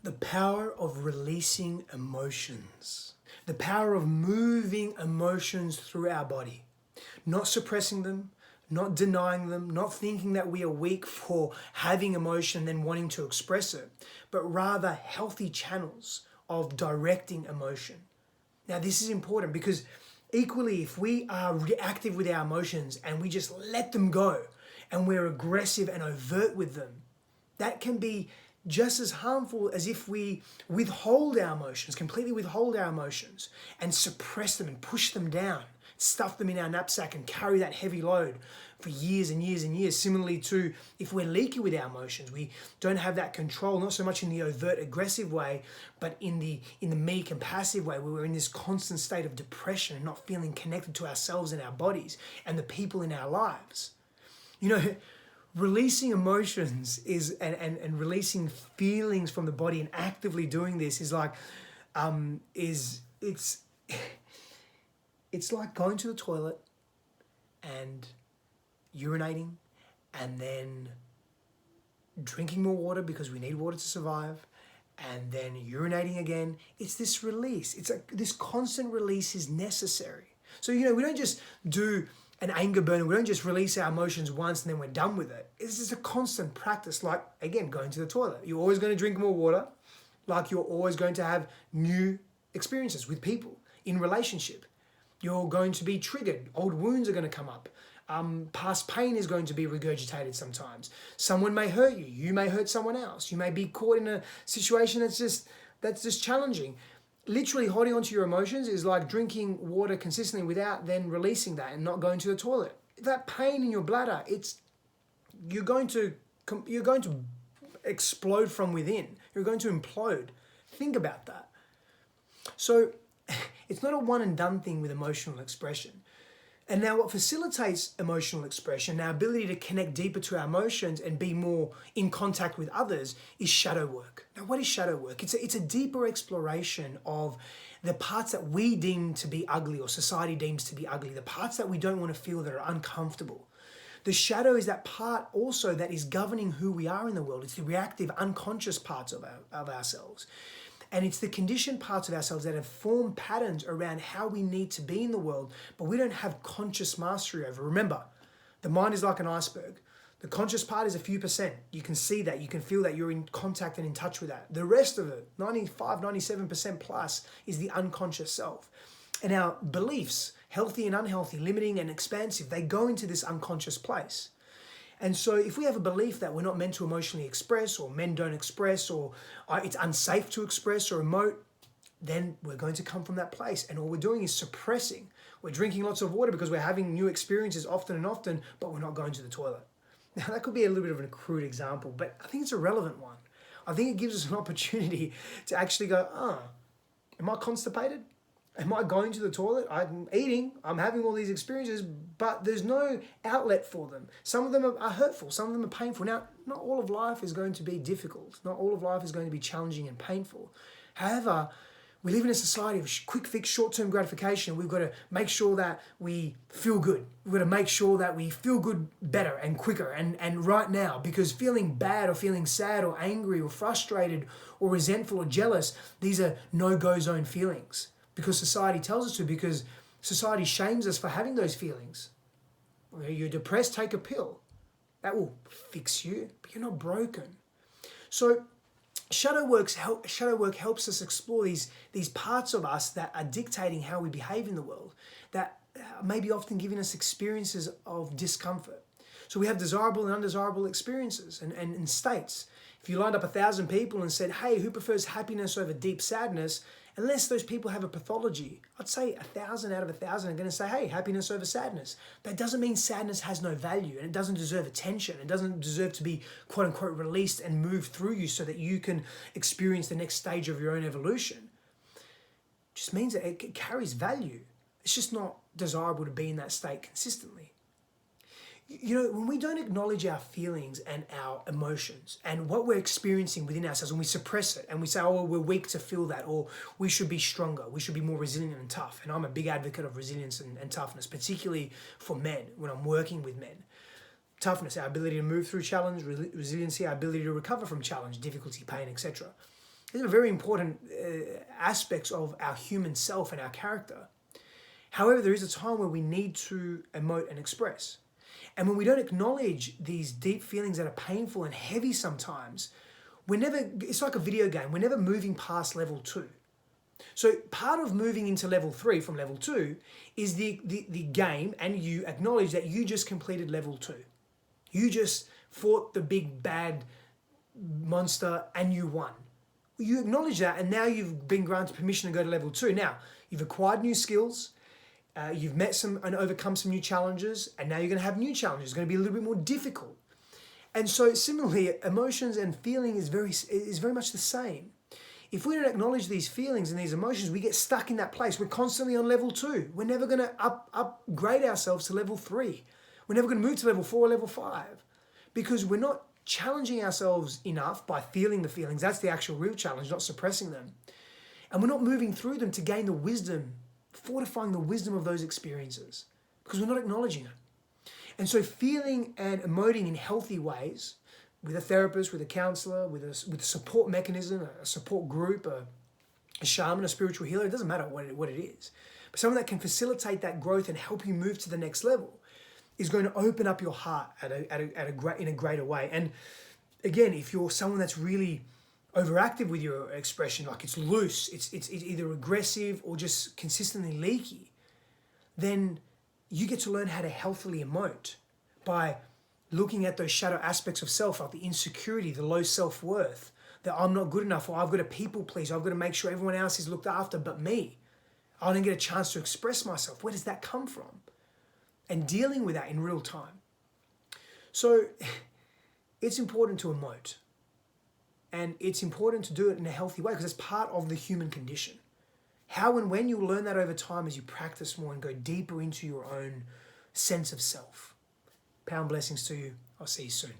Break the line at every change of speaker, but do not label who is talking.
The power of releasing emotions. The power of moving emotions through our body. Not suppressing them, not denying them, not thinking that we are weak for having emotion and then wanting to express it, but rather healthy channels of directing emotion. Now, this is important because equally, if we are reactive with our emotions and we just let them go and we're aggressive and overt with them, that can be just as harmful as if we withhold our emotions, completely withhold our emotions and suppress them and push them down, stuff them in our knapsack and carry that heavy load for years and years and years. Similarly to if we're leaky with our emotions, we don't have that control, not so much in the overt aggressive way, but in the meek and passive way, where we're in this constant state of depression and not feeling connected to ourselves and our bodies and the people in our lives. You know, releasing emotions is and releasing feelings from the body and actively doing this is like it's like going to the toilet and urinating and then drinking more water because we need water to survive and then urinating again. It's this release. This constant release is necessary. So, you know, we don't just do an anger burner. We don't just release our emotions once and then we're done with it. It's just a constant practice, like, again, going to the toilet. You're always going to drink more water, like you're always going to have new experiences with people, in relationship. You're going to be triggered. Old wounds are going to come up. Past pain is going to be regurgitated sometimes. Someone may hurt you. You may hurt someone else. You may be caught in a situation that's just challenging. Literally holding onto your emotions is like drinking water consistently without then releasing that and not going to the toilet. That pain in your bladder, you're going to explode from within. You're going to implode. Think about that. So it's not a one and done thing with emotional expression. And now what facilitates emotional expression, our ability to connect deeper to our emotions and be more in contact with others, is shadow work. Now, what is shadow work? It's a deeper exploration of the parts that we deem to be ugly or society deems to be ugly, the parts that we don't want to feel, that are uncomfortable. The shadow is that part also that is governing who we are in the world. It's the reactive, unconscious parts of ourselves. And it's the conditioned parts of ourselves that have formed patterns around how we need to be in the world, but we don't have conscious mastery over. Remember, the mind is like an iceberg. The conscious part is a few percent. You can see that, you can feel that, you're in contact and in touch with that. The rest of it, 95, 97% plus, is the unconscious self. And our beliefs, healthy and unhealthy, limiting and expansive, they go into this unconscious place. And so if we have a belief that we're not meant to emotionally express, or men don't express, or it's unsafe to express or emote, then we're going to come from that place. And all we're doing is suppressing. We're drinking lots of water because we're having new experiences often and often, but we're not going to the toilet. Now, that could be a little bit of a crude example, but I think it's a relevant one. I think it gives us an opportunity to actually go, am I constipated? Am I going to the toilet? I'm eating, I'm having all these experiences, but there's no outlet for them. Some of them are hurtful, some of them are painful. Now, not all of life is going to be difficult. Not all of life is going to be challenging and painful. However, we live in a society of quick fix, short-term gratification. We've got to make sure that we feel good. We've got to make sure that we feel good better and quicker and right now, because feeling bad or feeling sad or angry or frustrated or resentful or jealous, these are no-go zone feelings. Because society tells us to, because society shames us for having those feelings. You're depressed, take a pill. That will fix you, but you're not broken. So shadow work helps us explore these parts of us that are dictating how we behave in the world, that may be often giving us experiences of discomfort. So we have desirable and undesirable experiences and states. If you lined up 1,000 people and said, hey, who prefers happiness over deep sadness? Unless those people have a pathology, I'd say 1,000 out of 1,000 are going to say, hey, happiness over sadness. That doesn't mean sadness has no value and it doesn't deserve attention. It doesn't deserve to be, quote unquote, released and moved through you so that you can experience the next stage of your own evolution. It just means that it carries value. It's just not desirable to be in that state consistently. You know, when we don't acknowledge our feelings and our emotions and what we're experiencing within ourselves, and we suppress it and we say, oh, we're weak to feel that, or we should be stronger, we should be more resilient and tough. And I'm a big advocate of resilience and toughness, particularly for men when I'm working with men. Toughness, our ability to move through challenge, resiliency, our ability to recover from challenge, difficulty, pain, etc. These are very important aspects of our human self and our character. However, there is a time where we need to emote and express. And when we don't acknowledge these deep feelings that are painful and heavy sometimes, it's like a video game, we're never moving past level 2. So part of moving into level 3 from level 2 is the game, and you acknowledge that you just completed level 2. You just fought the big bad monster and you won. You acknowledge that, and now you've been granted permission to go to level 2. Now, you've acquired new skills, you've met some and overcome some new challenges, and now you're going to have new challenges. It's going to be a little bit more difficult. And so similarly, emotions and feeling is very much the same. If we don't acknowledge these feelings and these emotions, we get stuck in that place. We're constantly on level 2. We're never going to upgrade ourselves to level 3. We're never going to move to level 4 or level 5 because we're not challenging ourselves enough by feeling the feelings. That's the actual real challenge, not suppressing them. And we're not moving through them to gain the wisdom, fortifying the wisdom of those experiences because we're not acknowledging it. And so feeling and emoting in healthy ways with a therapist, with a counselor, with a support mechanism, a support group, a shaman, a spiritual healer, it doesn't matter what it is. But someone that can facilitate that growth and help you move to the next level is going to open up your heart in a greater way. And again, if you're someone that's really overactive with your expression, like it's loose, it's either aggressive or just consistently leaky, then you get to learn how to healthily emote by looking at those shadow aspects of self, like the insecurity, the low self-worth, that I'm not good enough, or I've got to people please, I've got to make sure everyone else is looked after but me. I don't get a chance to express myself. Where does that come from? And dealing with that in real time. So it's important to emote. And it's important to do it in a healthy way because it's part of the human condition. How and when you'll learn that over time as you practice more and go deeper into your own sense of self. Power and blessings to you. I'll see you soon.